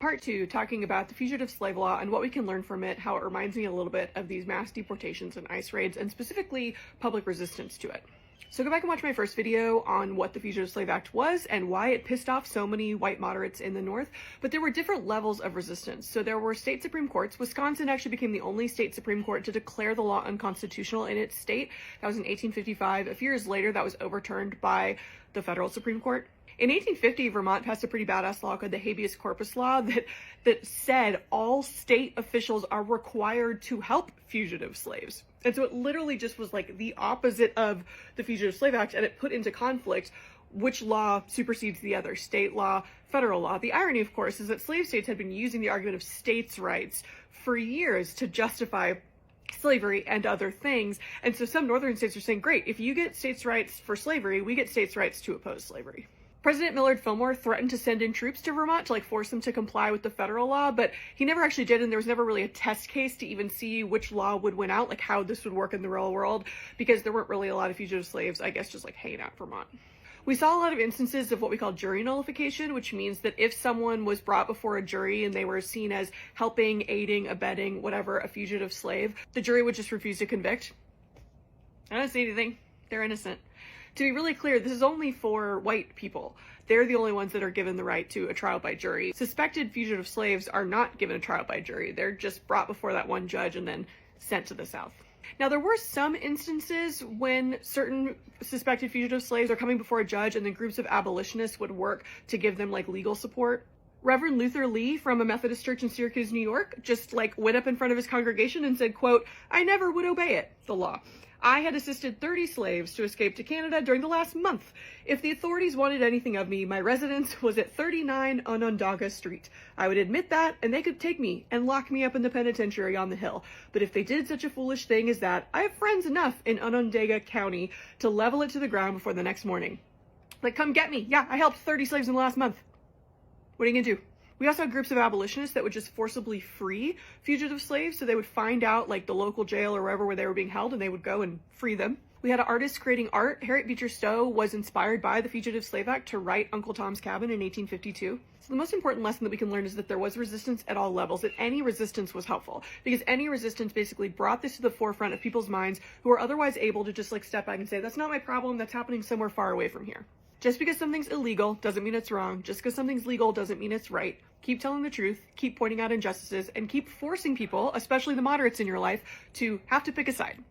Part two, talking about the fugitive slave law and what we can learn from it, how it reminds me a little bit of these mass deportations and ICE raids, and specifically public resistance to it. So go back and watch my first video on what the Fugitive Slave Act was and why it pissed off so many white moderates in the North. But there were different levels of resistance. So there were state Supreme Courts. Wisconsin actually became the only state Supreme Court to declare the law unconstitutional in its state. That was in 1855. A few years later, that was overturned by the federal Supreme Court. In 1850, Vermont passed a pretty badass law called the Habeas Corpus Law that said all state officials are required to help fugitive slaves. And so it literally just was like the opposite of the Fugitive Slave Act, and it put into conflict which law supersedes the other, state law, federal law. The irony, of course, is that slave states had been using the argument of states' rights for years to justify slavery and other things. And so some northern states are saying, great, if you get states' rights for slavery, we get states' rights to oppose slavery. President Millard Fillmore threatened to send in troops to Vermont to force them to comply with the federal law, but he never actually did, and there was never really a test case to even see which law would win out, how this would work in the real world, because there weren't really a lot of fugitive slaves, I guess, just hanging out in Vermont. We saw a lot of instances of what we call jury nullification, which means that if someone was brought before a jury and they were seen as helping, aiding, abetting, whatever, a fugitive slave, the jury would just refuse to convict. I don't see anything. They're innocent. To be really clear, this is only for white people. They're the only ones that are given the right to a trial by jury. Suspected fugitive slaves are not given a trial by jury. They're just brought before that one judge and then sent to the South. Now, there were some instances when certain suspected fugitive slaves are coming before a judge and then groups of abolitionists would work to give them legal support. Reverend Luther Lee from a Methodist church in Syracuse, New York, just went up in front of his congregation and said, quote, "I never would obey it, the law. I had assisted 30 slaves to escape to Canada during the last month. If the authorities wanted anything of me, my residence was at 39 Onondaga Street. I would admit that, and they could take me and lock me up in the penitentiary on the hill. But if they did such a foolish thing as that, I have friends enough in Onondaga County to level it to the ground before the next morning. Come get me. Yeah, I helped 30 slaves in the last month. What are you gonna do?" We also had groups of abolitionists that would just forcibly free fugitive slaves. So they would find out the local jail or wherever where they were being held, and they would go and free them. We had an artist creating art. Harriet Beecher Stowe was inspired by the Fugitive Slave Act to write Uncle Tom's Cabin in 1852. So the most important lesson that we can learn is that there was resistance at all levels, that any resistance was helpful, because any resistance basically brought this to the forefront of people's minds who are otherwise able to just step back and say, that's not my problem, that's happening somewhere far away from here. Just because something's illegal doesn't mean it's wrong. Just because something's legal doesn't mean it's right. Keep telling the truth, keep pointing out injustices, and keep forcing people, especially the moderates in your life, to have to pick a side.